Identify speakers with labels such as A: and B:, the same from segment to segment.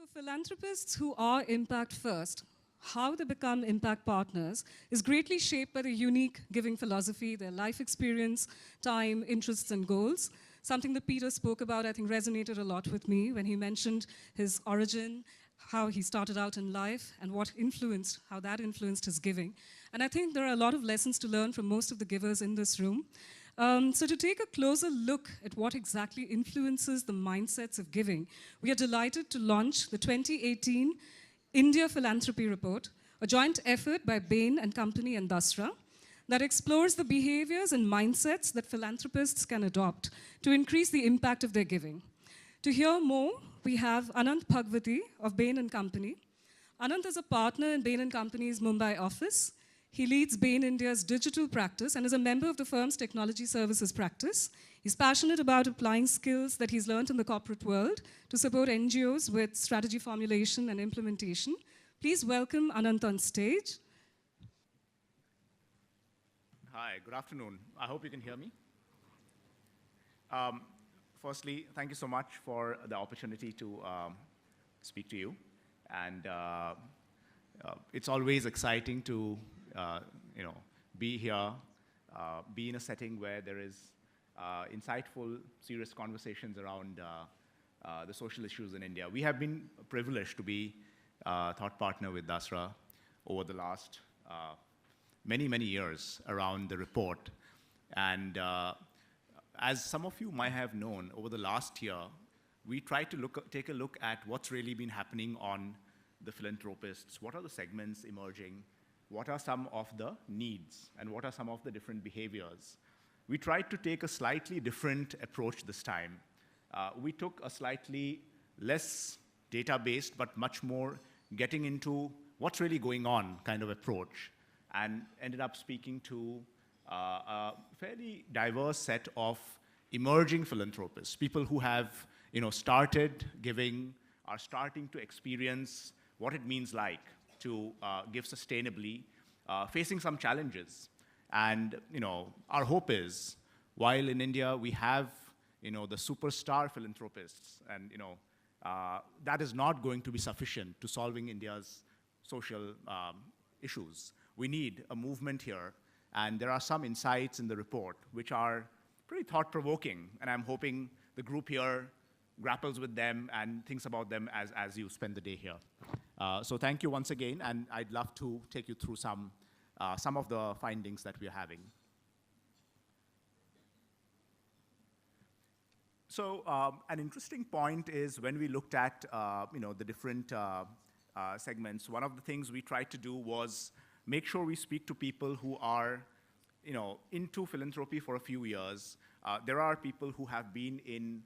A: For philanthropists who are impact first, how they become impact partners is greatly shaped by their unique giving philosophy, their life experience, time, interests, and goals. Something that Peter spoke about, I think, resonated a lot with me when he mentioned his origin, how he started out in life, and how that influenced his giving. And I think there are a lot of lessons to learn from most of the givers in this room. So to take a closer look at what exactly influences the mindsets of giving, we are delighted to launch the 2018 India Philanthropy Report, a joint effort by Bain and Company and Dasra that explores the behaviors and mindsets that philanthropists can adopt to increase the impact of their giving. To hear more, we have Anant Bhagwati of Bain and Company. Anant is a partner in Bain and Company's Mumbai office. He leads Bain India's digital practice and is a member of the firm's technology services practice. He's passionate about applying skills that he's learned in the corporate world to support NGOs with strategy formulation and implementation. Please welcome Anant on stage.
B: Hi, good afternoon. I hope you can hear me. Firstly, thank you so much for the opportunity to speak to you. And it's always exciting to be here, be in a setting where there is insightful, serious conversations around the social issues in India. We have been privileged to be a thought partner with Dasra over the last many, many years around the report. And as some of you might have known, over the last year, we tried to take a look at what's really been happening on the philanthropists. What are the segments emerging? What are some of the needs? And what are some of the different behaviors? We tried to take a slightly different approach this time. We took a slightly less data-based, but much more getting into what's really going on kind of approach, and ended up speaking to a fairly diverse set of emerging philanthropists, people who have started giving, are starting to experience what it means like to give sustainably, facing some challenges. And our hope is, while in India we have the superstar philanthropists, and that is not going to be sufficient to solving India's social issues. We need a movement here, and there are some insights in the report which are pretty thought-provoking, and I'm hoping the group here grapples with them and thinks about them as you spend the day here. So thank you once again, and I'd love to take you through some of the findings that we're having. So an interesting point is when we looked at the different segments, one of the things we tried to do was make sure we speak to people who are into philanthropy for a few years. There are people who have been in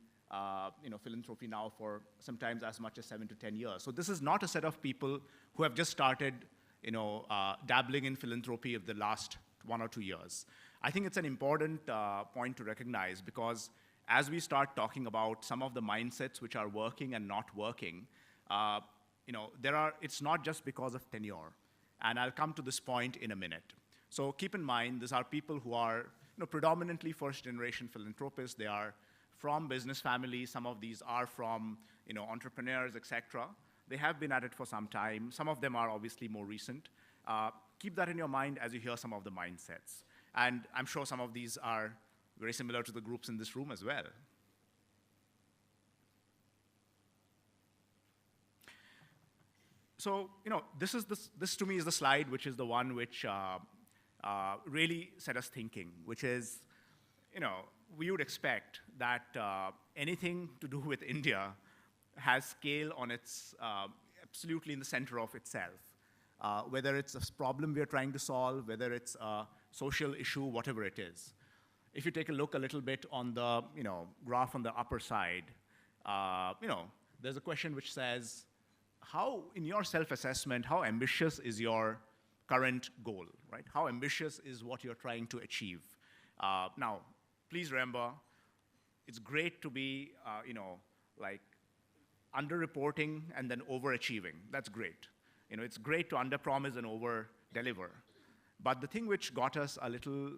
B: philanthropy now for sometimes as much as 7 to 10 years. So this is not a set of people who have just started dabbling in philanthropy of the last 1 or 2 years. I think it's an important point to recognize, because as we start talking about some of the mindsets which are working and not working, it's not just because of tenure. And I'll come to this point in a minute. So keep in mind, these are people who are predominantly first-generation philanthropists. They are from business families. Some of these are from entrepreneurs, etc. They have been at it for some time. Some of them are obviously more recent. Keep that in your mind as you hear some of the mindsets. And I'm sure some of these are very similar to the groups in this room as well. So this to me is the slide which is the one which really set us thinking, which is we would expect that anything to do with India has scale on its, absolutely in the center of itself. Whether it's a problem we're trying to solve, whether it's a social issue, whatever it is. If you take a look a little bit on the graph on the upper side, there's a question which says, how, in your self-assessment, how ambitious is your current goal, right? How ambitious is what you're trying to achieve? Now, please remember, it's great to be, under-reporting and then overachieving. That's great. It's great to under-promise and over-deliver. But the thing which got us a little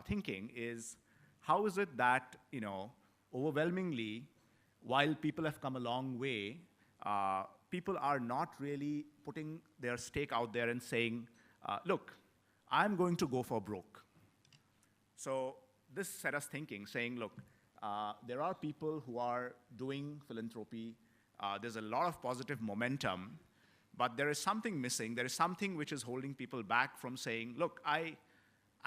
B: thinking is, how is it that, overwhelmingly, while people have come a long way, people are not really putting their stake out there and saying, look, I'm going to go for broke. So this set us thinking, saying, look, there are people who are doing philanthropy. There's a lot of positive momentum, but there is something missing. There is something which is holding people back from saying, look, I'm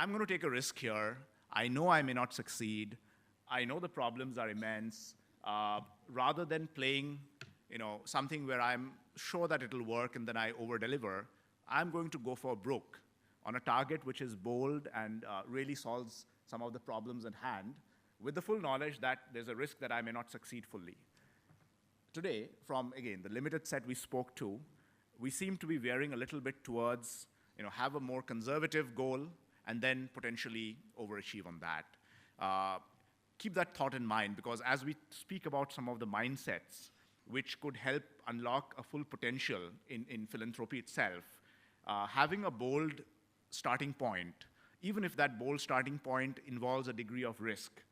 B: going to take a risk here. I know I may not succeed. I know the problems are immense. Rather than playing something where I'm sure that it'll work and then I over-deliver, I'm going to go for broke on a target which is bold and really solves some of the problems at hand, with the full knowledge that there's a risk that I may not succeed fully. Today, from, again, the limited set we spoke to, we seem to be veering a little bit towards, have a more conservative goal and then potentially overachieve on that. Keep that thought in mind, because as we speak about some of the mindsets which could help unlock a full potential in philanthropy itself, having a bold starting point, even if that bold starting point involves a degree of risk,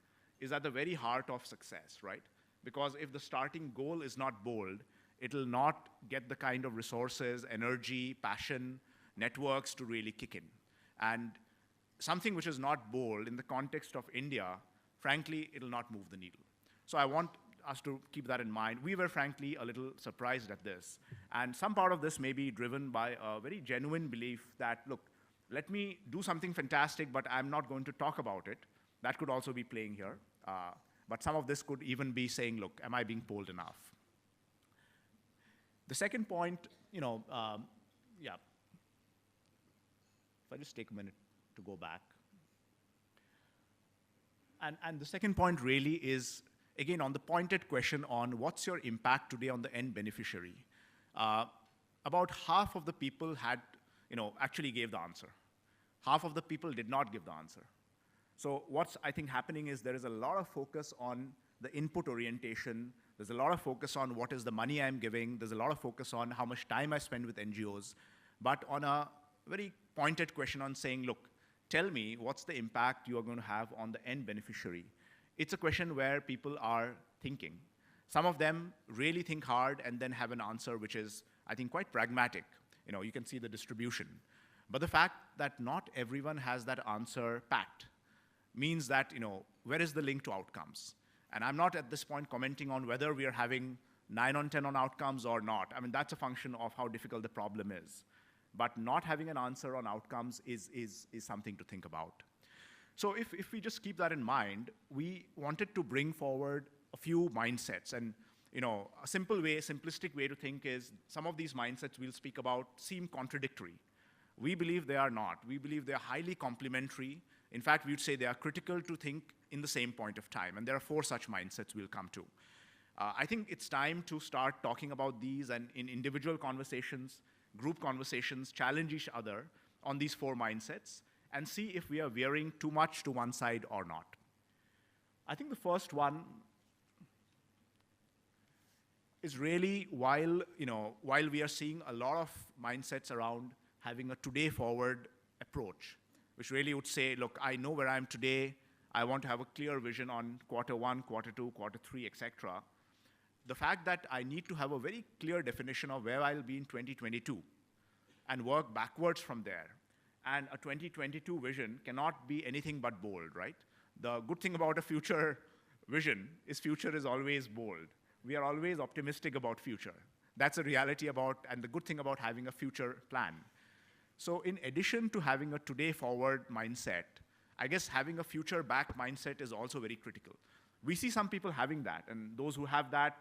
B: is at the very heart of success, right? Because if the starting goal is not bold, it'll not get the kind of resources, energy, passion, networks to really kick in. And something which is not bold in the context of India, frankly, it'll not move the needle. So I want us to keep that in mind. We were frankly a little surprised at this. And some part of this may be driven by a very genuine belief that, look, let me do something fantastic, but I'm not going to talk about it. That could also be playing here. But some of this could even be saying, look, am I being bold enough? The second point, yeah. If I just take a minute to go back. And the second point really is, again, on the pointed question on what's your impact today on the end beneficiary. About half of the people had, actually gave the answer. Half of the people did not give the answer. So what's, I think, happening is there is a lot of focus on the input orientation. There's a lot of focus on what is the money I'm giving. There's a lot of focus on how much time I spend with NGOs. But on a very pointed question on saying, look, tell me what's the impact you are going to have on the end beneficiary. It's a question where people are thinking. Some of them really think hard and then have an answer which is, I think, quite pragmatic. You can see the distribution. But the fact that not everyone has that answer packed means that, where is the link to outcomes? And I'm not at this point commenting on whether we are having 9 on 10 on outcomes or not. I mean, that's a function of how difficult the problem is. But not having an answer on outcomes is something to think about. So if we just keep that in mind, we wanted to bring forward a few mindsets. And a simplistic way to think is some of these mindsets we'll speak about seem contradictory. We believe they are not. We believe they are highly complementary. In fact, we would say they are critical to think in the same point of time. And there are 4 such mindsets we'll come to. I think it's time to start talking about these and in individual conversations, group conversations, challenge each other on these 4 mindsets and see if we are veering too much to one side or not. I think the first one is really while we are seeing a lot of mindsets around having a today forward approach, which really would say, look, I know where I am today. I want to have a clear vision on Q1, Q2, Q3, etc. The fact that I need to have a very clear definition of where I'll be in 2022 and work backwards from there. And a 2022 vision cannot be anything but bold, right? The good thing about a future vision is future is always bold. We are always optimistic about future. That's a reality and the good thing about having a future plan. So in addition to having a today forward mindset, I guess having a future back mindset is also very critical. We see some people having that, and those who have that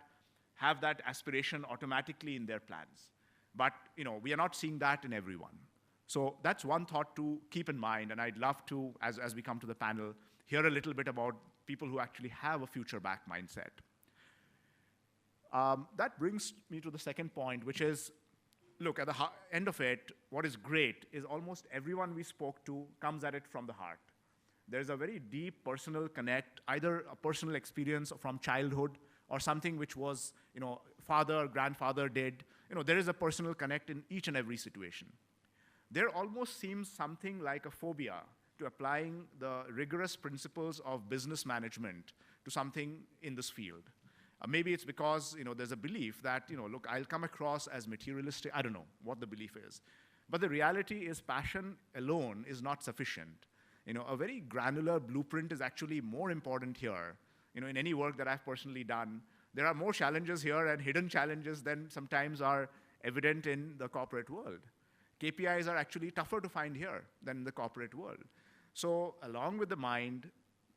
B: aspiration automatically in their plans. But we are not seeing that in everyone. So that's one thought to keep in mind, and I'd love to, as we come to the panel, hear a little bit about people who actually have a future back mindset. That brings me to the second point, which is, look, at the end of it, what is great is almost everyone we spoke to comes at it from the heart. There's a very deep personal connect, either a personal experience from childhood or something which was, father, grandfather did. There is a personal connect in each and every situation. There almost seems something like a phobia to applying the rigorous principles of business management to something in this field. Maybe it's because there's a belief that look, I'll come across as materialistic. I don't know what the belief is. But the reality is passion alone is not sufficient. A very granular blueprint is actually more important here. In any work that I've personally done, there are more challenges here and hidden challenges than sometimes are evident in the corporate world. KPIs are actually tougher to find here than in the corporate world. So along with the mind,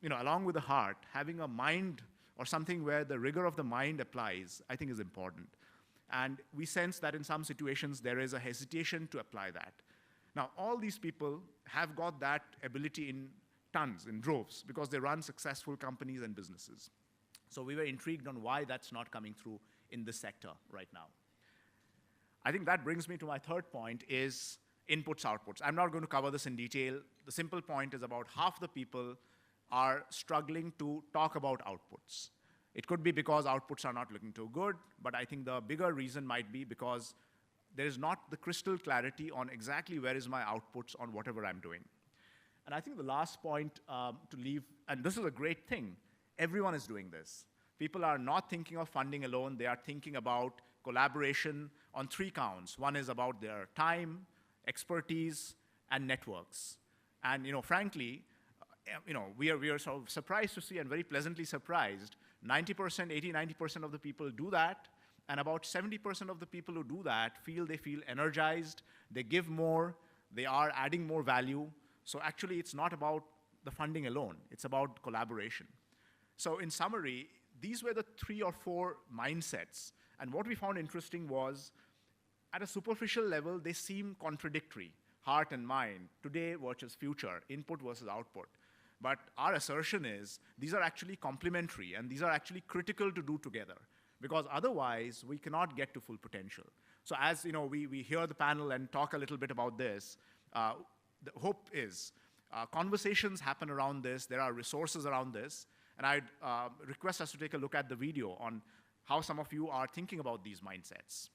B: along with the heart, having a mind or something where the rigor of the mind applies, I think is important. And we sense that in some situations there is a hesitation to apply that. Now, all these people have got that ability in tons, in droves, because they run successful companies and businesses. So we were intrigued on why that's not coming through in this sector right now. I think that brings me to my third point is inputs, outputs. I'm not going to cover this in detail. The simple point is about half the people are struggling to talk about outputs. It could be because outputs are not looking too good, but I think the bigger reason might be because there is not the crystal clarity on exactly where is my outputs on whatever I'm doing. And I think the last point to leave, and this is a great thing, everyone is doing this. People are not thinking of funding alone, they are thinking about collaboration on 3 counts. One is about their time, expertise, and networks. And frankly, we are sort of surprised to see and very pleasantly surprised, 90% of the people do that, and about 70% of the people who do that they feel energized, they give more, they are adding more value. So actually, it's not about the funding alone, it's about collaboration. So in summary, these were the 3 or 4 mindsets. And what we found interesting was, at a superficial level, they seem contradictory, heart and mind, today versus future, input versus output. But our assertion is these are actually complementary and these are actually critical to do together, because otherwise we cannot get to full potential. So as we hear the panel and talk a little bit about this, the hope is conversations happen around this, there are resources around this, and I'd request us to take a look at the video on how some of you are thinking about these mindsets.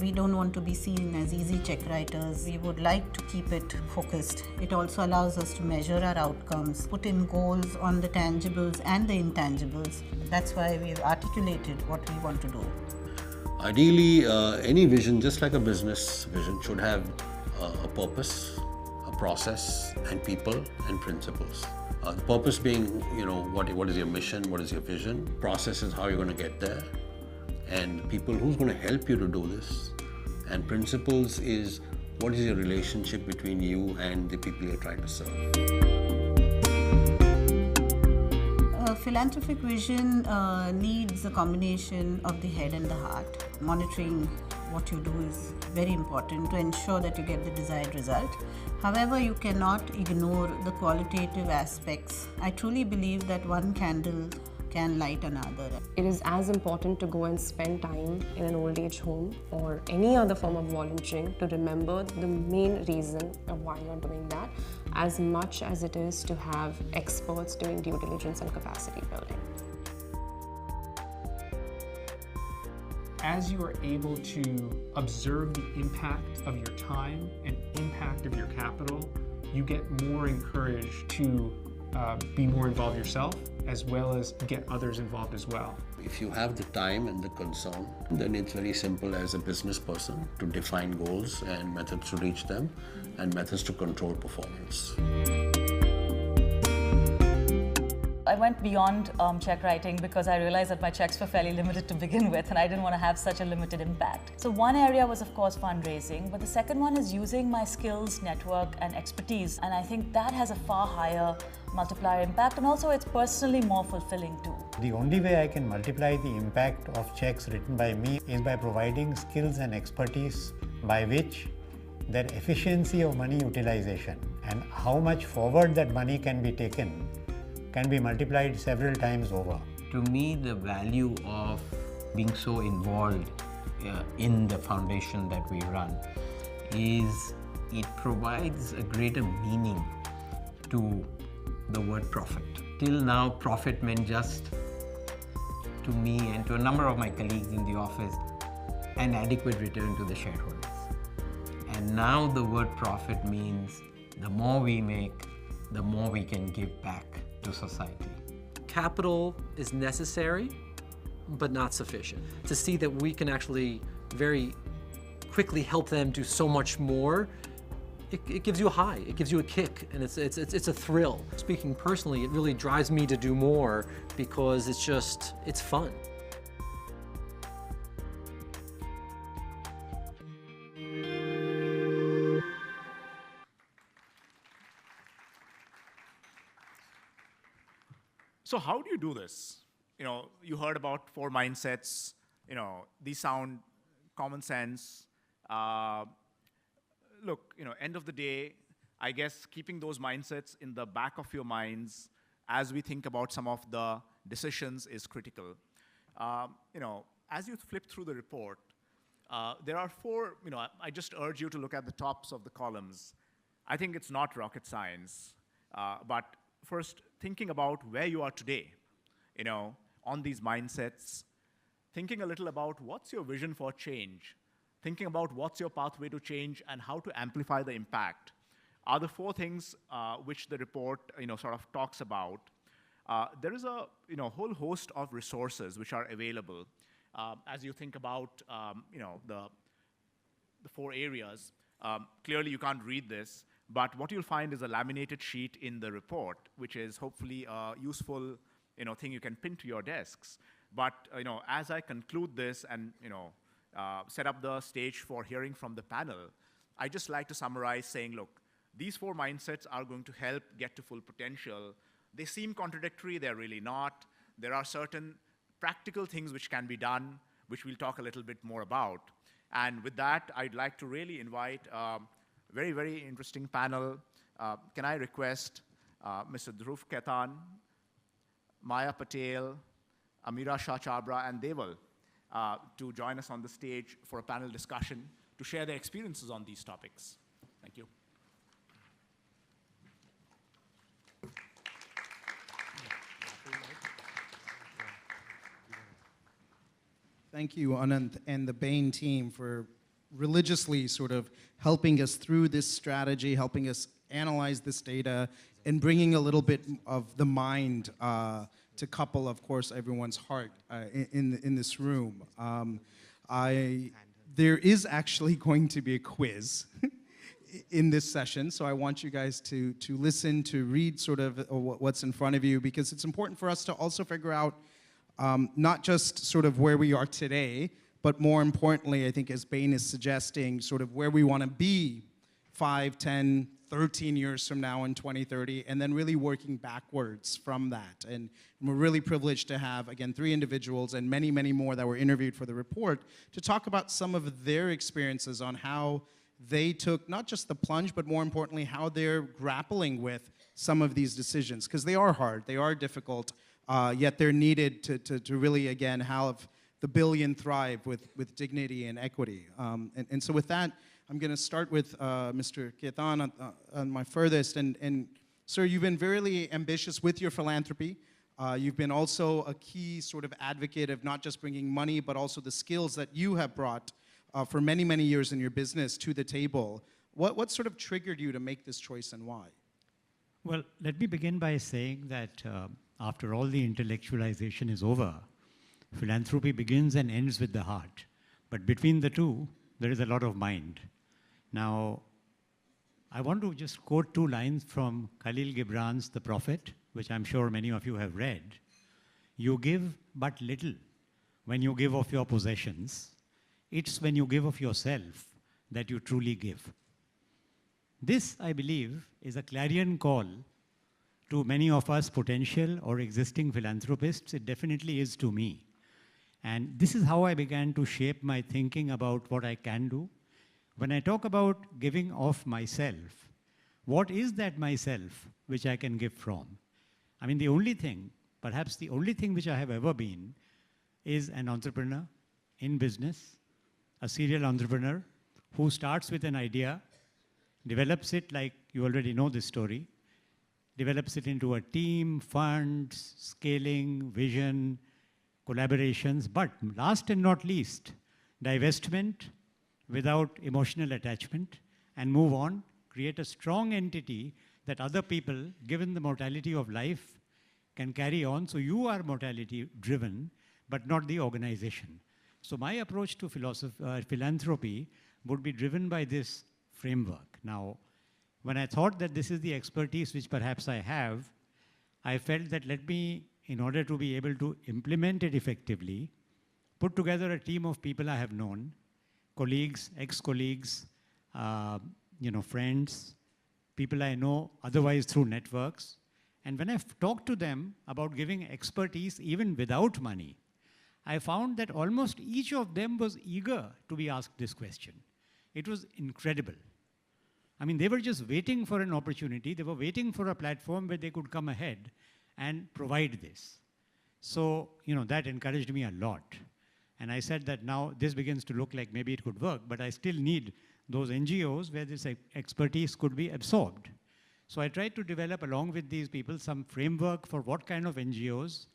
C: We don't want to be seen as easy check writers. We would like to keep it focused. It also allows us to measure our outcomes, put in goals on the tangibles and the intangibles. That's why we've articulated what we want to do.
D: Ideally, any vision, just like a business vision, should have a purpose, a process, and people and principles. The purpose being, what is your mission, what is your vision? Process is how you're going to get there. And people, who's going to help you to do this? And principles is, what is your relationship between you and the people you're trying to serve?
C: A philanthropic vision needs a combination of the head and the heart. Monitoring what you do is very important to ensure that you get the desired result. However, you cannot ignore the qualitative aspects. I truly believe that one candle can light another.
E: It is as important to go and spend time in an old age home or any other form of volunteering to remember the main reason of why you're doing that, as much as it is to have experts doing due diligence and capacity building.
F: As you are able to observe the impact of your time and impact of your capital, you get more encouraged to be more involved yourself, as well as get others involved as well.
D: If you have the time and the concern, then it's very simple as a business person to define goals and methods to reach them and methods to control performance.
G: I went beyond check writing because I realized that my checks were fairly limited to begin with and I didn't want to have such a limited impact. So one area was of course fundraising, but the second one is using my skills, network and expertise, and I think that has a far higher multiplier impact, and also it's personally more fulfilling too.
H: The only way I can multiply the impact of checks written by me is by providing skills and expertise by which their efficiency of money utilization and how much forward that money can be taken can be multiplied several times over.
I: To me, the value of being so involved in the foundation that we run is it provides a greater meaning to the word profit. Till now, profit meant just, to me and to a number of my colleagues in the office, an adequate return to the shareholders. And And now the word profit means the more we make, the more we can give back to society.
J: Capital is necessary, but not sufficient. To see that we can actually very quickly help them do so much more, it gives you a high, it gives you a kick, and it's a thrill. Speaking personally, it really drives me to do more because it's fun.
B: So how do you do this? You know, you heard about 4 mindsets. You know, these sound common sense. Look, you know, end of the day, I guess keeping those mindsets in the back of your minds as we think about some of the decisions is critical. You know, as you flip through the report, there are 4, you know, I just urge you to look at the tops of the columns. I think it's not rocket science, but first, thinking about where you are today, you know, on these mindsets, thinking a little about what's your vision for change, thinking about what's your pathway to change and how to amplify the impact are the 4 things which the report, you know, sort of talks about. There is a, you know, whole host of resources which are available as you think about, you know, the 4 areas. Clearly, you can't read this, but what you'll find is a laminated sheet in the report, which is hopefully a useful, you know, thing you can pin to your desks. But you know, as I conclude this and you know, set up the stage for hearing from the panel, I just like to summarize saying, look, these 4 mindsets are going to help get to full potential. They seem contradictory, they're really not. There are certain practical things which can be done, which we'll talk a little bit more about. And with that, I'd like to really invite very, very interesting panel. Can I request Mr. Dhruv Khaitan, Maya Patel, Amira Chhabra, and Deval to join us on the stage for a panel discussion to share their experiences on these topics. Thank you.
K: Thank you, Anant and the Bain team for religiously sort of helping us through this strategy, helping us analyze this data, and bringing a little bit of the mind to couple, of course, everyone's heart in this room. There is actually going to be a quiz in this session, so I want you guys to listen, to read sort of what's in front of you, because it's important for us to also figure out not just sort of where we are today, but more importantly, I think as Bain is suggesting, sort of where we want to be 5, 10, 13 years from now in 2030, and then really working backwards from that. And we're really privileged to have, again, 3 individuals and many, many more that were interviewed for the report to talk about some of their experiences on how they took not just the plunge, but more importantly, how they're grappling with some of these decisions, because they are hard, they are difficult, yet they're needed to really, again, have the billion thrive with dignity and equity. And so with that, I'm going to start with Mr. Khaitan on my furthest. And sir, you've been very ambitious with your philanthropy. You've been also a key sort of advocate of not just bringing money, but also the skills that you have brought for many, many years in your business to the table. What sort of triggered you to make this choice and why?
L: Well, let me begin by saying that after all the intellectualization is over, philanthropy begins and ends with the heart. But between the two, there is a lot of mind. Now, I want to just quote 2 lines from Khalil Gibran's The Prophet, which I'm sure many of you have read. You give but little when you give of your possessions. It's when you give of yourself that you truly give. This, I believe, is a clarion call to many of us potential or existing philanthropists. It definitely is to me. And this is how I began to shape my thinking about what I can do. When I talk about giving of myself, what is that myself which I can give from? I mean, the only thing, perhaps the only thing which I have ever been is an entrepreneur in business, a serial entrepreneur who starts with an idea, develops it like you already know this story, develops it into a team, funds, scaling, vision, collaborations, but last and not least, divestment without emotional attachment, and move on, create a strong entity that other people, given the mortality of life, can carry on. So you are mortality driven, but not the organization. So my approach to philanthropy would be driven by this framework. Now, when I thought that this is the expertise which perhaps I have, I felt that let me, in order to be able to implement it effectively, put together a team of people I have known, colleagues, ex-colleagues, friends, people I know otherwise through networks. And when I've talked to them about giving expertise even without money, I found that almost each of them was eager to be asked this question. It was incredible. I mean, they were just waiting for an opportunity. They were waiting for a platform where they could come ahead and provide this. So, that encouraged me a lot. And I said that now this begins to look like maybe it could work, but I still need those NGOs where this expertise could be absorbed. So I tried to develop, along with these people, some framework for what kind of NGOs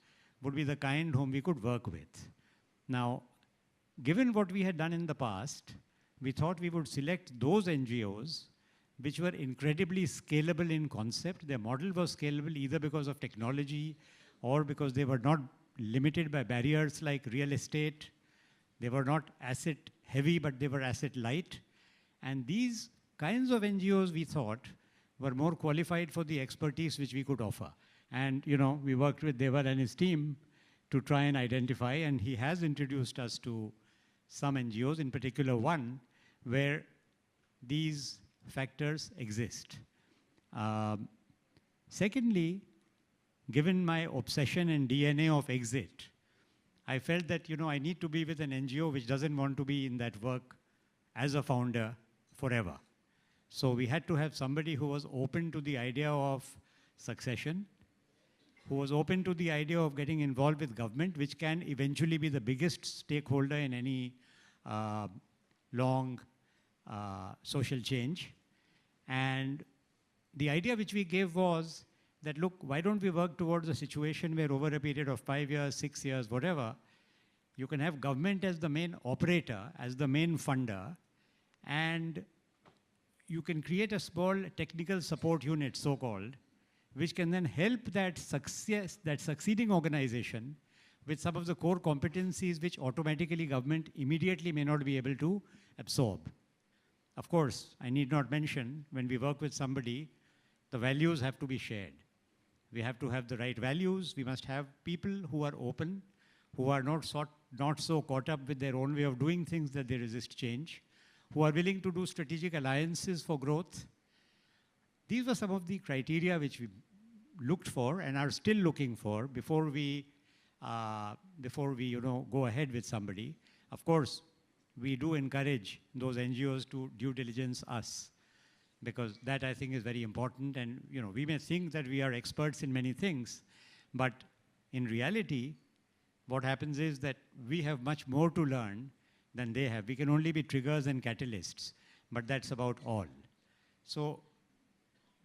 L: would be the kind whom we could work with. Now, given what we had done in the past, we thought we would select those NGOs which were incredibly scalable in concept. Their model was scalable either because of technology or because they were not limited by barriers like real estate. They were not asset heavy, but they were asset light. And these kinds of NGOs, we thought, were more qualified for the expertise which we could offer. And, we worked with Deval and his team to try and identify, and he has introduced us to some NGOs, in particular one, where these factors exist. Secondly, given my obsession and DNA of exit, I felt that, I need to be with an NGO which doesn't want to be in that work as a founder forever. So we had to have somebody who was open to the idea of succession, who was open to the idea of getting involved with government, which can eventually be the biggest stakeholder in any long social change. And the idea which we gave was that, look, why don't we work towards a situation where over a period of 5 years, 6 years, whatever, you can have government as the main operator, as the main funder, and you can create a small technical support unit, so-called, which can then help that succeeding organization with some of the core competencies which automatically government immediately may not be able to absorb. Of course, I need not mention, when we work with somebody, the values have to be shared. We have to have the right values. We must have people who are open, who are not so caught up with their own way of doing things that they resist change, who are willing to do strategic alliances for growth. These were some of the criteria which we looked for and are still looking for before we go ahead with somebody. Of course, we do encourage those NGOs to due diligence us, because that, I think, is very important. And we may think that we are experts in many things, but in reality, what happens is that we have much more to learn than they have. We can only be triggers and catalysts, but that's about all. So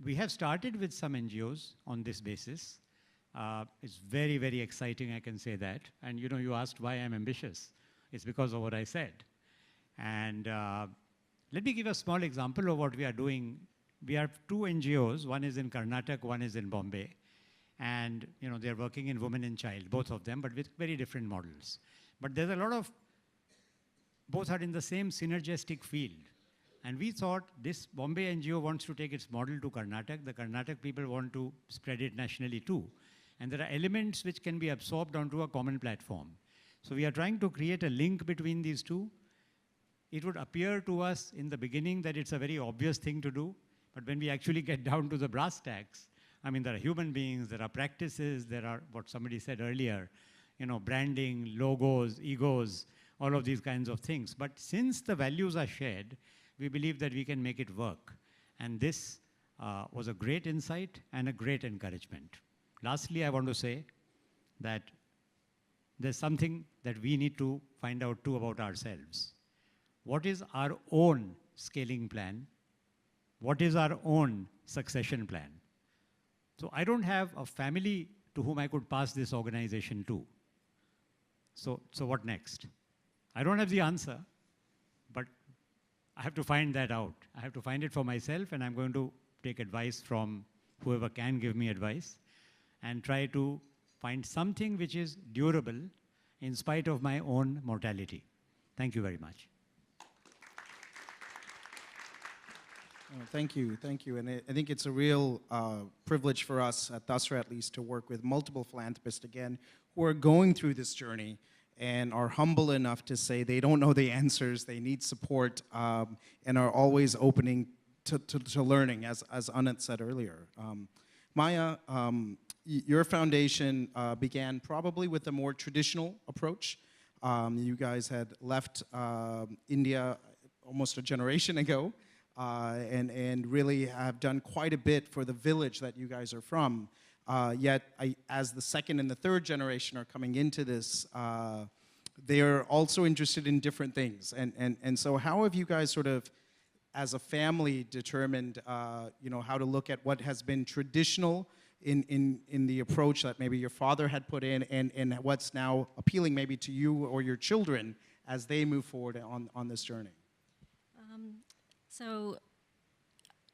L: we have started with some NGOs on this basis. It's very, very exciting, I can say that. And you asked why I'm ambitious. It's because of what I said. And let me give a small example of what we are doing. We have 2 NGOs. One is in Karnataka, one is in Bombay. And they're working in women and child, both of them, but with very different models. But there's a lot of, both are in the same synergistic field. And we thought this Bombay NGO wants to take its model to Karnataka. The Karnataka people want to spread it nationally too. And there are elements which can be absorbed onto a common platform. So we are trying to create a link between these two. It would appear to us in the beginning that it's a very obvious thing to do. But when we actually get down to the brass tacks, I mean, there are human beings, there are practices, there are what somebody said earlier, branding, logos, egos, all of these kinds of things. But since the values are shared, we believe that we can make it work. And this was a great insight and a great encouragement. Lastly, I want to say that there's something that we need to find out too about ourselves. What is our own scaling plan? What is our own succession plan? So I don't have a family to whom I could pass this organization to. So what next? I don't have the answer, but I have to find that out. I have to find it for myself, and I'm going to take advice from whoever can give me advice and try to find something which is durable in spite of my own mortality. Thank you very much.
K: Thank you, thank you. And I think it's a real privilege for us at Dasra, at least, to work with multiple philanthropists, again, who are going through this journey and are humble enough to say they don't know the answers, they need support, and are always opening to learning, as Anant said earlier. Maya, your foundation began probably with a more traditional approach. You guys had left India almost a generation ago, and really have done quite a bit for the village that you guys are from. Yet, as the second and the third generation are coming into this, they're also interested in different things. And so how have you guys sort of, as a family, determined how to look at what has been traditional in the approach that maybe your father had put in, and what's now appealing maybe to you or your children as they move forward on this journey?
M: So,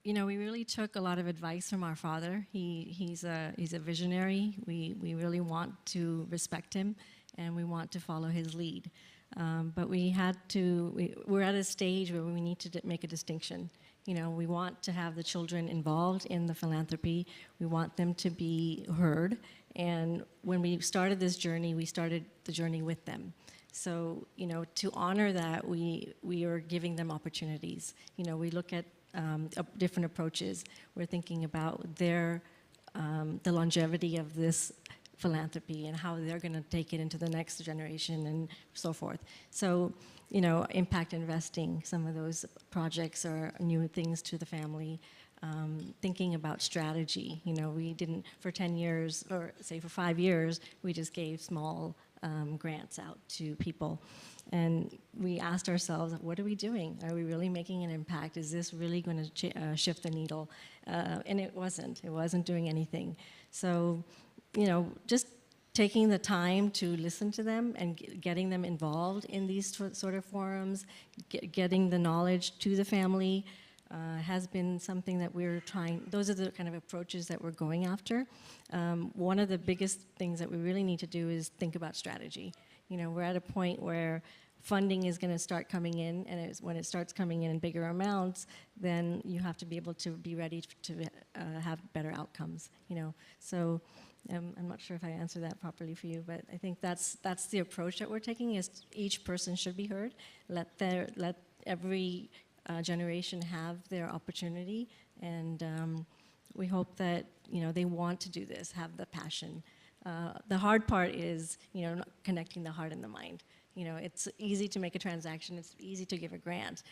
M: we really took a lot of advice from our father. He's a visionary. We really want to respect him, and we want to follow his lead. But we're at a stage where we need to make a distinction. We want to have the children involved in the philanthropy. We want them to be heard. And when we started this journey, we started the journey with them. So, to honor that, we are giving them opportunities. We look at different approaches. We're thinking about the longevity of this philanthropy and how they're going to take it into the next generation and so forth. So, impact investing, some of those projects are new things to the family. Thinking about strategy. We didn't, for 10 years, or say for 5 years, we just gave small grants out to people. And we asked ourselves, what are we doing? Are we really making an impact? Is this really going to shift the needle? And it wasn't. It wasn't doing anything. So, just taking the time to listen to them and getting them involved in these sort of forums, getting the knowledge to the family, has been something that we're trying. Those are the kind of approaches that we're going after. One of the biggest things that we really need to do is think about strategy. We're at a point where funding is going to start coming in, and when it starts coming in bigger amounts, then you have to be able to be ready to have better outcomes. So I'm not sure if I answered that properly for you, but I think that's the approach that we're taking. Is each person should be heard. Let every generation have their opportunity, and we hope that they want to do this, have the passion. The hard part is connecting the heart and the mind. It's easy to make a transaction, it's easy to give a grant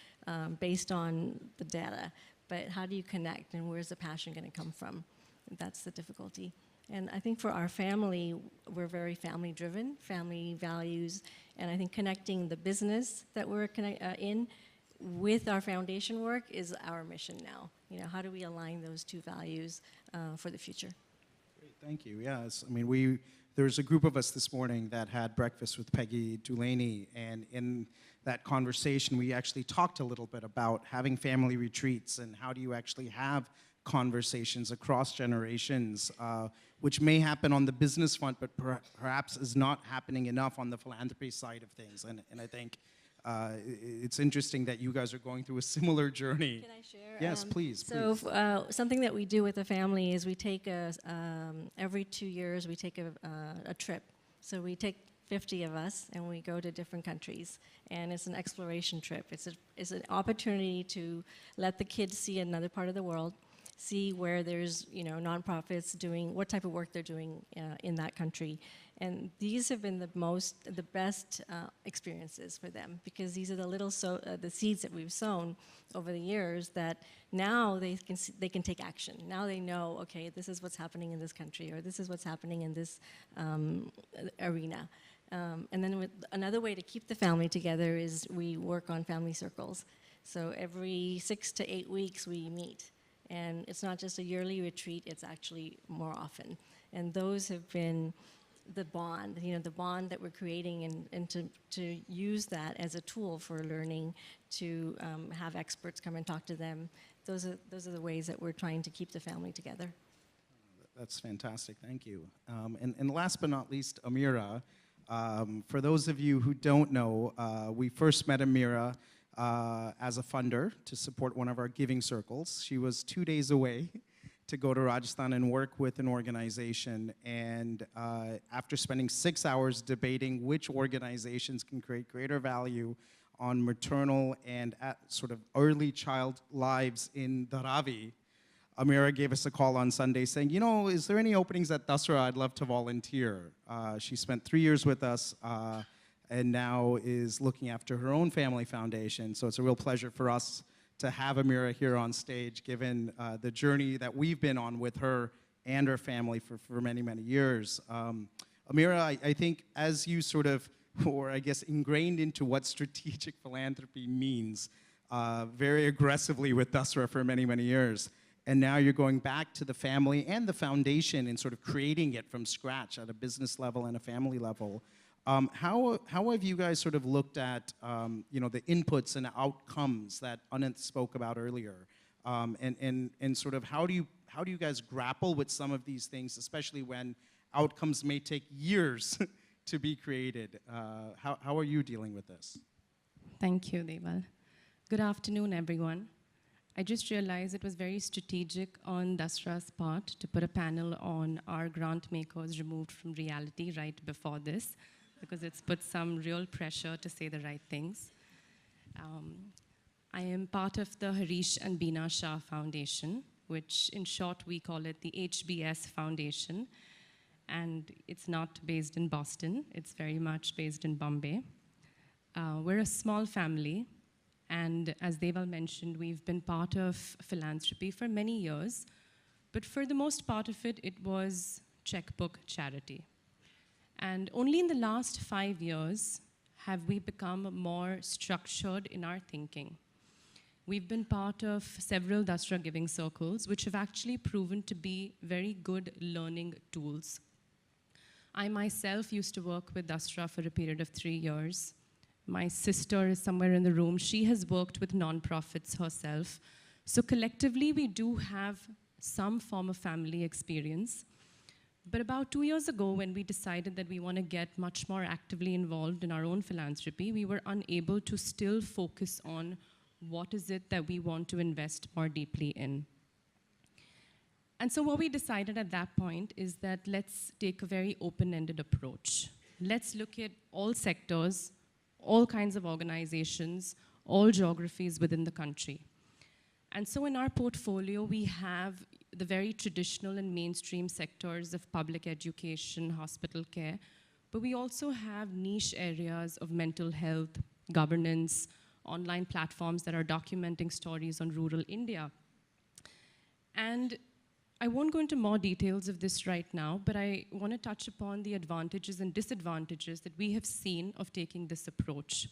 M: based on the data, but how do you connect, and where's the passion going to come from? That's the difficulty. And I think for our family, we're very family driven, family values, and I think connecting the business that we're in with our foundation work is our mission now. How do we align those two values for the future?
K: Great, thank you. Yes, I mean, there's a group of us this morning that had breakfast with Peggy Dulaney, and in that conversation, we actually talked a little bit about having family retreats and how do you actually have conversations across generations, which may happen on the business front, but perhaps is not happening enough on the philanthropy side of things. And I think it's interesting that you guys are going through a similar journey.
M: Can I share?
K: Yes, please.
M: So something that we do with the family is we take every 2 years we take a trip. So we take 50 of us and we go to different countries, and it's an exploration trip. It's an opportunity to let the kids see another part of the world, see where there's nonprofits doing what type of work they're doing in that country. And these have been the best experiences for them, because these are the seeds that we've sown over the years that now they can take action. Now they know, okay, this is what's happening in this country, or this is what's happening in this arena. And then another way to keep the family together is we work on family circles. So every 6 to 8 weeks we meet. And it's not just a yearly retreat, it's actually more often. And those have been the bond, the bond that we're creating, and to use that as a tool for learning, to have experts come and talk to them. Those are the ways that we're trying to keep the family together.
K: That's fantastic, thank you. And last but not least, Amira. For those of you who don't know, we first met Amira as a funder to support one of our giving circles. She was 2 days away to go to Rajasthan and work with an organization. And after spending 6 hours debating which organizations can create greater value on maternal and sort of early child lives in Dharavi, Amira gave us a call on Sunday saying, is there any openings at Dasra? I'd love to volunteer. She spent 3 years with us and now is looking after her own family foundation. So it's a real pleasure for us to have Amira here on stage, given the journey that we've been on with her and her family for many, many years. Amira, I think as you sort of, or I guess ingrained into what strategic philanthropy means very aggressively with Dasra for many, many years, and now you're going back to the family and the foundation and sort of creating it from scratch at a business level and a family level. How have you guys sort of looked at the inputs and outcomes that Anant spoke about earlier, and sort of how do you guys grapple with some of these things, especially when outcomes may take years to be created? How are you dealing with this?
N: Thank you, Deval. Good afternoon, everyone. I just realized it was very strategic on Dasra's part to put a panel on our grant makers removed from reality right before this, because it's put some real pressure to say the right things. I am part of the Harish and Bina Shah Foundation, which in short we call it the HBS Foundation. And it's not based in Boston, it's very much based in Bombay. We're a small family, and as Deval mentioned, we've been part of philanthropy for many years, but for the most part of it, it was checkbook charity. And only in the last 5 years have we become more structured in our thinking. We've been part of several Dasra giving circles, which have actually proven to be very good learning tools. I myself used to work with Dasra for a period of 3 years. My sister is somewhere in the room. She has worked with nonprofits herself. So collectively, we do have some form of family experience. But about 2 years ago, when we decided that we want to get much more actively involved in our own philanthropy, we were unable to still focus on what is it that we want to invest more deeply in. And so what we decided at that point is that let's take a very open-ended approach. Let's look at all sectors, all kinds of organizations, all geographies within the country. And so in our portfolio, we have the very traditional and mainstream sectors of public education, hospital care, but we also have niche areas of mental health, governance, online platforms that are documenting stories on rural India. And I won't go into more details of this right now, but I want to touch upon the advantages and disadvantages that we have seen of taking this approach.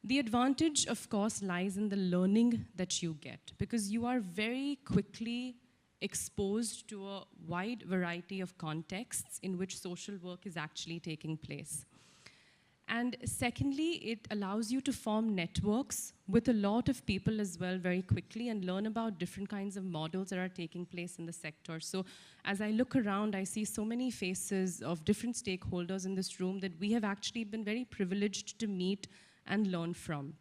N: The advantage, of course, lies in the learning that you get, because you are very quickly exposed to a wide variety of contexts in which social work is actually taking place. And secondly, it allows you to form networks with a lot of people as well very quickly and learn about different kinds of models that are taking place in the sector. So as I look around, I see so many faces of different stakeholders in this room that we have actually been very privileged to meet and learn from.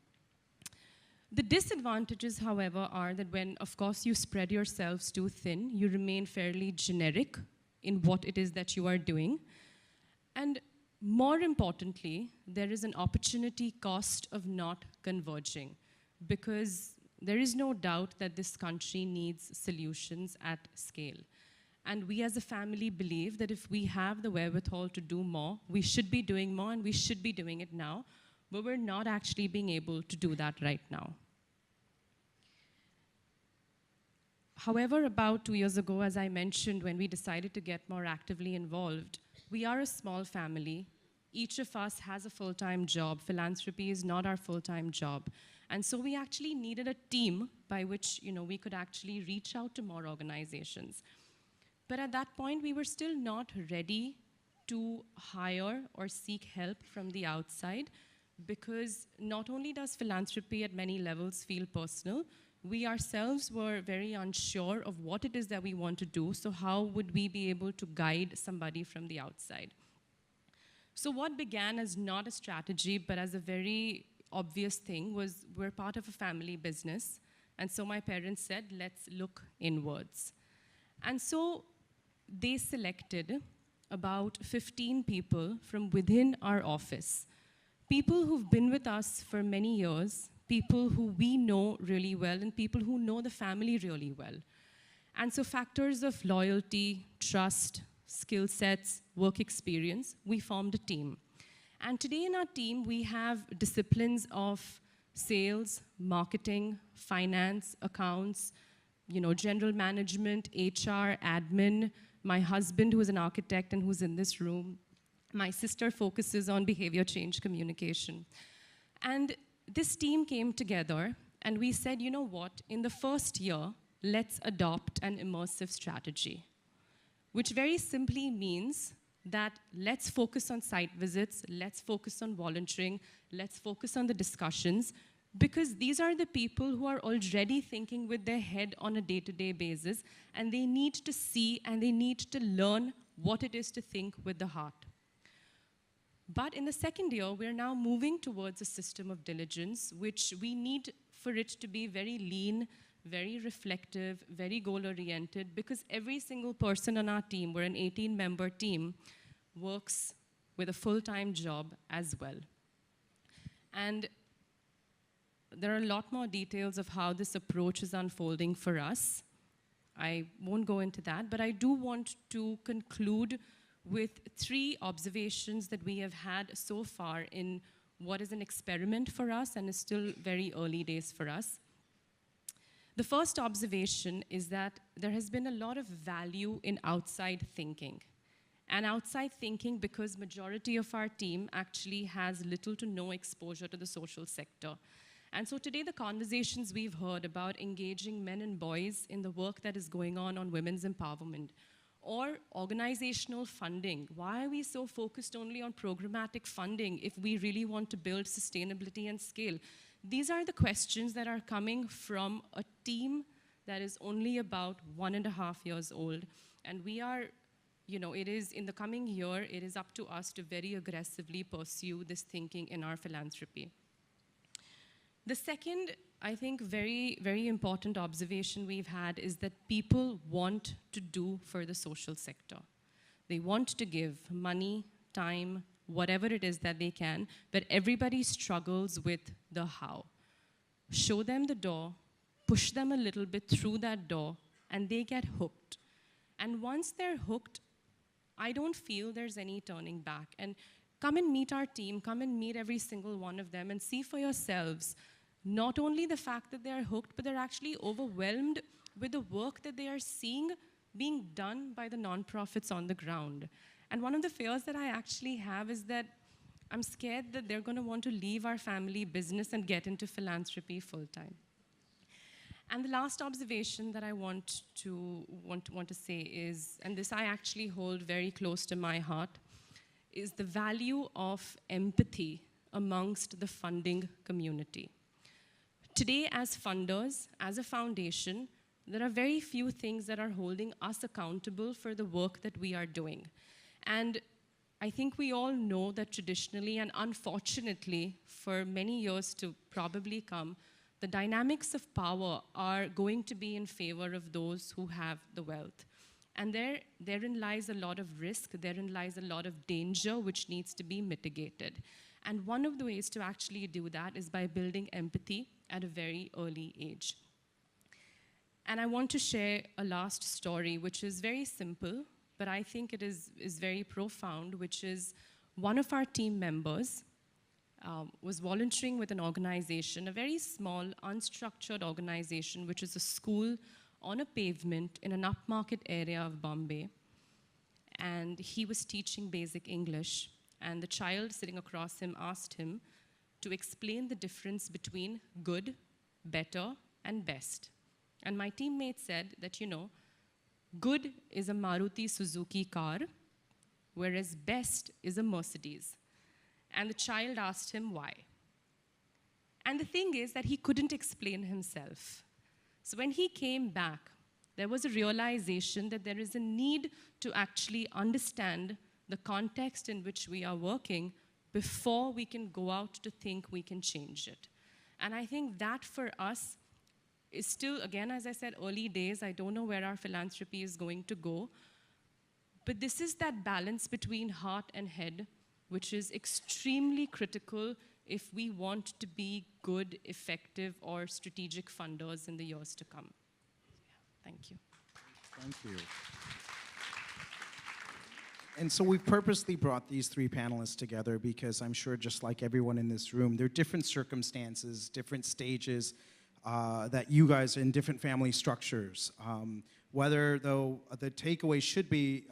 N: The disadvantages, however, are that when, of course, you spread yourselves too thin, you remain fairly generic in what it is that you are doing. And more importantly, there is an opportunity cost of not converging, because there is no doubt that this country needs solutions at scale. And we as a family believe that if we have the wherewithal to do more, we should be doing more and we should be doing it now, but we're not actually being able to do that right now. However, about 2 years ago, as I mentioned, when we decided to get more actively involved, we are a small family. Each of us has a full-time job. Philanthropy is not our full-time job. And so we actually needed a team by which we could actually reach out to more organizations. But at that point, we were still not ready to hire or seek help from the outside, because not only does philanthropy at many levels feel personal, we ourselves were very unsure of what it is that we want to do, so how would we be able to guide somebody from the outside? So what began as not a strategy, but as a very obvious thing, was we're part of a family business, and so my parents said, let's look inwards. And so they selected about 15 people from within our office, people who've been with us for many years, people who we know really well, and people who know the family really well. And so factors of loyalty, trust, skill sets, work experience, we formed a team. And today in our team, we have disciplines of sales, marketing, finance, accounts, general management, HR, admin, my husband, who is an architect and who's in this room. My sister focuses on behavior change communication. And this team came together and we said, you know what, in the first year, let's adopt an immersive strategy, which very simply means that let's focus on site visits, let's focus on volunteering, let's focus on the discussions, because these are the people who are already thinking with their head on a day-to-day basis, and they need to see and they need to learn what it is to think with the heart. But in the second year, we're now moving towards a system of diligence, which we need for it to be very lean, very reflective, very goal-oriented, because every single person on our team, we're an 18-member team, works with a full-time job as well. And there are a lot more details of how this approach is unfolding for us. I won't go into that, but I do want to conclude with 3 observations that we have had so far in what is an experiment for us and is still very early days for us. The first observation is that there has been a lot of value in outside thinking. And outside thinking because majority of our team actually has little to no exposure to the social sector. And so today the conversations we've heard about engaging men and boys in the work that is going on women's empowerment, or organizational funding. Why are we so focused only on programmatic funding if we really want to build sustainability and scale? These are the questions that are coming from a team that is only about 1.5 years old. And we are, it is in the coming year, it is up to us to very aggressively pursue this thinking in our philanthropy. The second, I think, very, very important observation we've had is that people want to do for the social sector. They want to give money, time, whatever it is that they can, but everybody struggles with the how. Show them the door, push them a little bit through that door, and they get hooked. And once they're hooked, I don't feel there's any turning back. And come and meet our team, come and meet every single one of them and see for yourselves not only the fact that they're hooked, but they're actually overwhelmed with the work that they are seeing being done by the nonprofits on the ground. And one of the fears that I actually have is that I'm scared that they're going to want to leave our family business and get into philanthropy full-time. And the last observation that I want to say is, and this I actually hold very close to my heart, is the value of empathy amongst the funding community. Today, as funders, as a foundation, there are very few things that are holding us accountable for the work that we are doing. And I think we all know that traditionally and unfortunately for many years to probably come, the dynamics of power are going to be in favor of those who have the wealth. And therein lies a lot of risk, therein lies a lot of danger which needs to be mitigated. And one of the ways to actually do that is by building empathy at a very early age. And I want to share a last story, which is very simple, but I think it is very profound, which is one of our team members was volunteering with an organization, a very small, unstructured organization, which is a school on a pavement in an upmarket area of Bombay. And he was teaching basic English. And the child sitting across him asked him to explain the difference between good, better, and best. And my teammate said that, good is a Maruti Suzuki car, whereas best is a Mercedes. And the child asked him why. And the thing is that he couldn't explain himself. So when he came back, there was a realization that there is a need to actually understand the context in which we are working before we can go out to think we can change it. And I think that for us is still, again, as I said, early days. I don't know where our philanthropy is going to go. But this is that balance between heart and head, which is extremely critical if we want to be good, effective, or strategic funders in the years to come. Thank you.
K: Thank you. And so we've purposely brought these three panelists together because I'm sure just like everyone in this room, there are different circumstances, different stages that you guys are in different family structures. Whether, though, the takeaway should be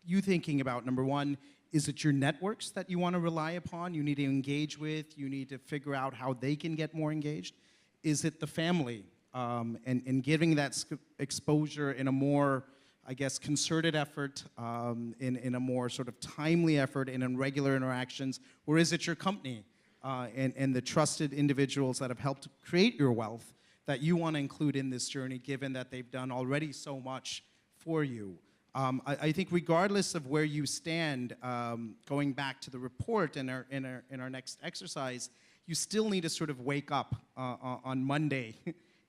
K: you thinking about, number one, is it your networks that you want to rely upon, you need to engage with, you need to figure out how they can get more engaged? Is it the family and giving that exposure in a more, I guess, concerted effort, in a more sort of timely effort and in regular interactions? Or is it your company and the trusted individuals that have helped create your wealth that you want to include in this journey, given that they've done already so much for you? I think regardless of where you stand, going back to the report in our next exercise, you still need to sort of wake up on Monday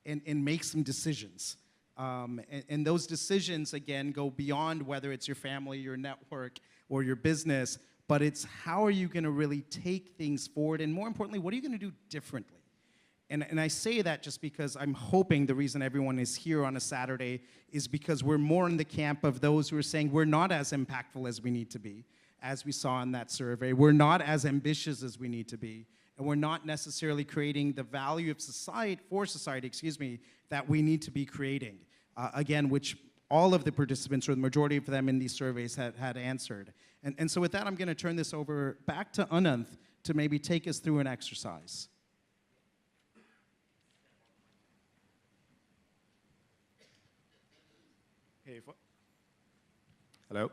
K: and make some decisions. And those decisions, again, go beyond whether it's your family, your network, or your business, but it's how are you going to really take things forward, and more importantly, what are you going to do differently? And I say that just because I'm hoping the reason everyone is here on a Saturday is because we're more in the camp of those who are saying we're not as impactful as we need to be, as we saw in that survey. We're not as ambitious as we need to be. And we're not necessarily creating the value of society, that we need to be creating. Again, which all of the participants, or the majority of them in these surveys, had answered. And so with that, I'm going to turn this over back to Anant to maybe take us through an exercise.
B: Hey, hello.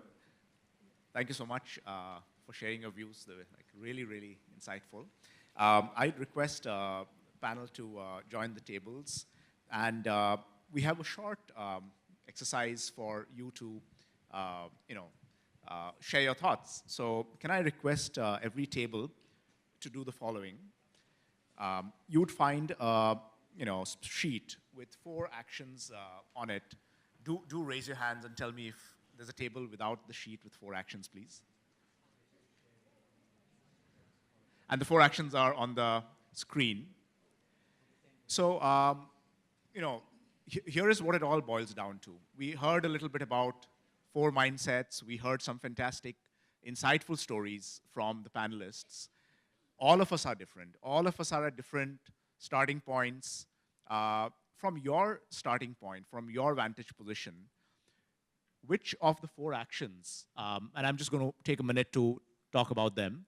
B: Thank you so much for sharing your views. They were really, really insightful. I'd request panel to join the tables, and we have a short exercise for you to, share your thoughts. So, can I request every table to do the following? You would find a sheet with 4 actions on it. Do raise your hands and tell me if there's a table without the sheet with 4 actions, please. And the 4 actions are on the screen. So, here is what it all boils down to. We heard a little bit about 4 mindsets. We heard some fantastic, insightful stories from the panelists. All of us are different. All of us are at different starting points. From your starting point, from your vantage position, which of the 4 actions, and I'm just going to take a minute to talk about them,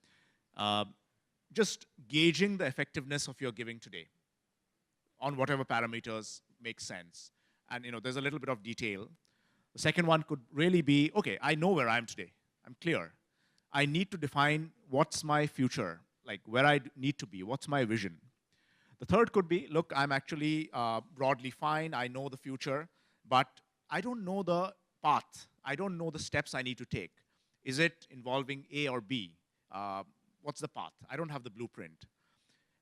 B: just gauging the effectiveness of your giving today on whatever parameters make sense. And there's a little bit of detail. The second one could really be, okay, I know where I am today. I'm clear. I need to define what's my future, like where I need to be, what's my vision. The third could be, look, I'm actually broadly fine. I know the future, but I don't know the path. I don't know the steps I need to take. Is it involving A or B? What's the path? I don't have the blueprint.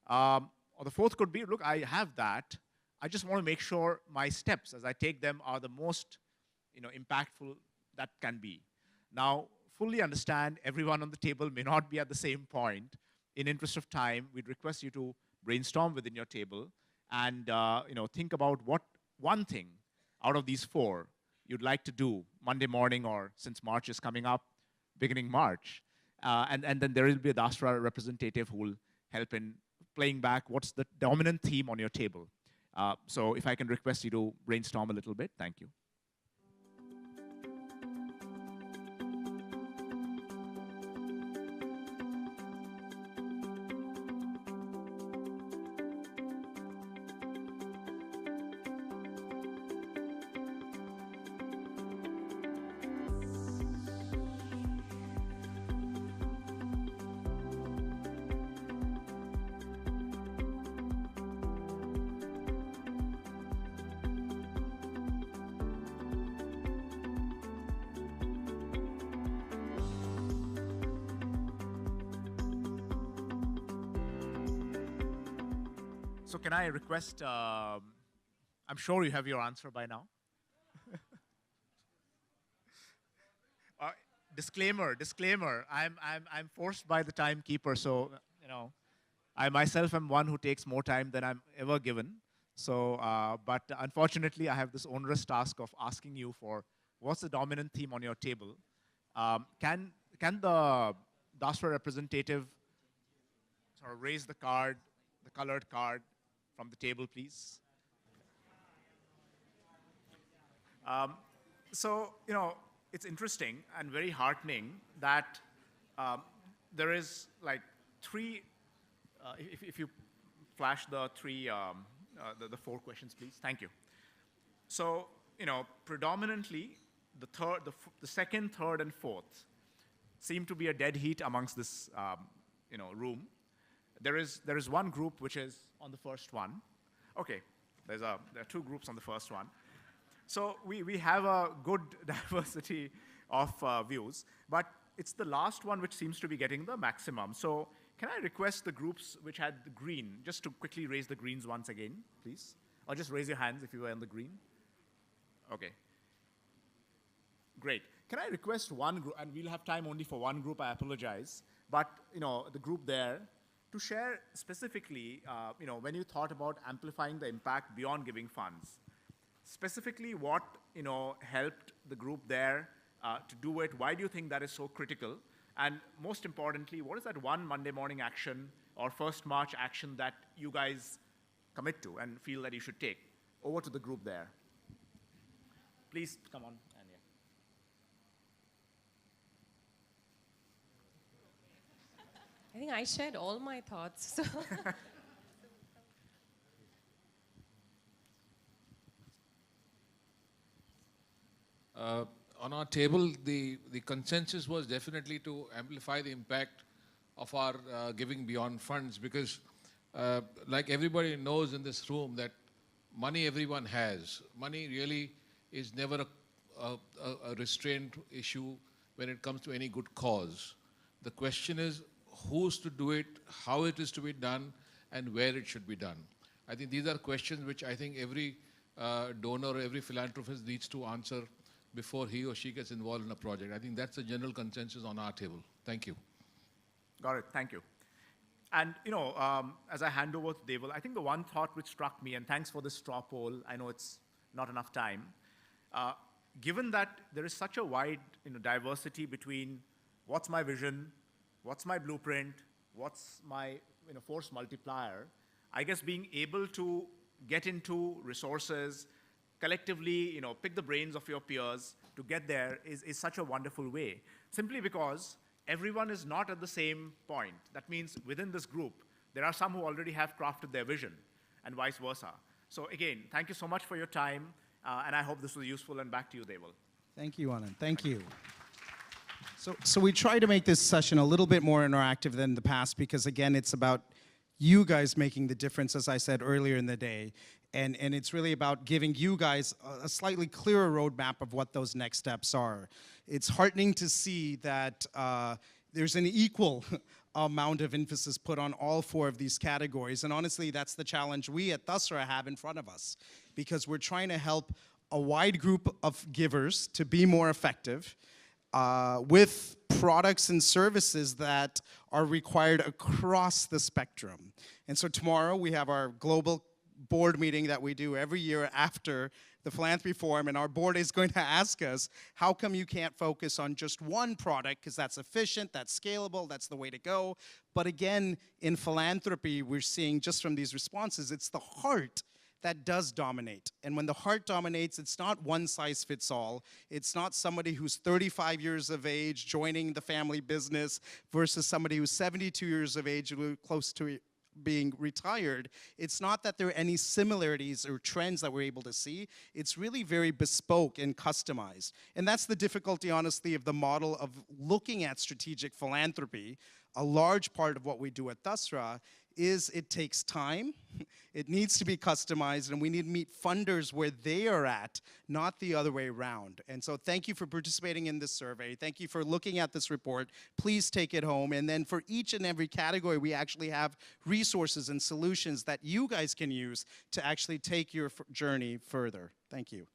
B: Or the fourth could be, look, I have that. I just want to make sure my steps as I take them are the most impactful that can be. Now, fully understand everyone on the table may not be at the same point. In interest of time, we'd request you to brainstorm within your table and think about what one thing out of these 4 you'd like to do Monday morning, or since March is coming up, beginning March. And then there will be a Dasra representative who will help in playing back what's the dominant theme on your table. So if I can request you to brainstorm a little bit, thank you. So can I request, I'm sure you have your answer by now. Disclaimer, I'm forced by the timekeeper, so, I myself am one who takes more time than I'm ever given. So, but unfortunately, I have this onerous task of asking you for what's the dominant theme on your table. Can the Dasra representative sort of raise the card, the colored card from the table, please? So, it's interesting and very heartening that there is like three, if you flash the three, the 4 questions, please. Thank you. So, predominantly, the second, third, and fourth seem to be a dead heat amongst this, room. There is one group which is on the first one. Okay, there are 2 groups on the first one. So we have a good diversity of views, but it's the last one which seems to be getting the maximum. So can I request the groups which had the green, just to quickly raise the greens once again, please? Or just raise your hands if you were on the green. Okay. Great. Can I request one group, and we'll have time only for one group, I apologize, but the group there, to share specifically, when you thought about amplifying the impact beyond giving funds, specifically what helped the group there to do it? Why do you think that is so critical? And most importantly, what is that one Monday morning action or first March action that you guys commit to and feel that you should take? Over to the group there. Please come on.
O: I think I shared all my thoughts. So
P: on our table, the consensus was definitely to amplify the impact of our giving beyond funds, because like everybody knows in this room that money everyone has. Money really is never a restraint issue when it comes to any good cause. The question is who's to do it, how it is to be done, and where it should be done. I think these are questions which I think every donor, every philanthropist needs to answer before he or she gets involved in a project. I think that's the general consensus on our table. Thank you.
B: Got it. Thank you. And, as I hand over to Deval, I think the one thought which struck me, and thanks for this straw poll, I know it's not enough time, given that there is such a wide diversity between what's my vision, what's my blueprint, what's my force multiplier, I guess being able to get into resources, collectively pick the brains of your peers to get there is such a wonderful way. Simply because everyone is not at the same point. That means within this group, there are some who already have crafted their vision, and vice versa. So again, thank you so much for your time, and I hope this was useful, and back to you, Deval.
K: Thank you, Anant. Thank you. So we try to make this session a little bit more interactive than the past, because again, it's about you guys making the difference, as I said earlier in the day. And it's really about giving you guys a slightly clearer roadmap of what those next steps are. It's heartening to see that there's an equal amount of emphasis put on all 4 of these categories. And honestly, that's the challenge we at Dasra have in front of us, because we're trying to help a wide group of givers to be more effective with products and services that are required across the spectrum. And so tomorrow we have our global board meeting that we do every year after the Philanthropy Forum, and our board is going to ask us, how come you can't focus on just one product, because that's efficient, that's scalable, that's the way to go. But again, in philanthropy, we're seeing just from these responses, it's the heart that does dominate. And when the heart dominates, it's not one size fits all. It's not somebody who's 35 years of age joining the family business versus somebody who's 72 years of age, close to being retired. It's not that there are any similarities or trends that we're able to see. It's really very bespoke and customized. And that's the difficulty, honestly, of the model of looking at strategic philanthropy. A large part of what we do at Dasra is it takes time, It needs to be customized, and we need to meet funders where they are at, not the other way around. And so thank you for participating in this survey. Thank you for looking at this report. Please take it home. And then for each and every category, we actually have resources and solutions that you guys can use to actually take your journey further. Thank you.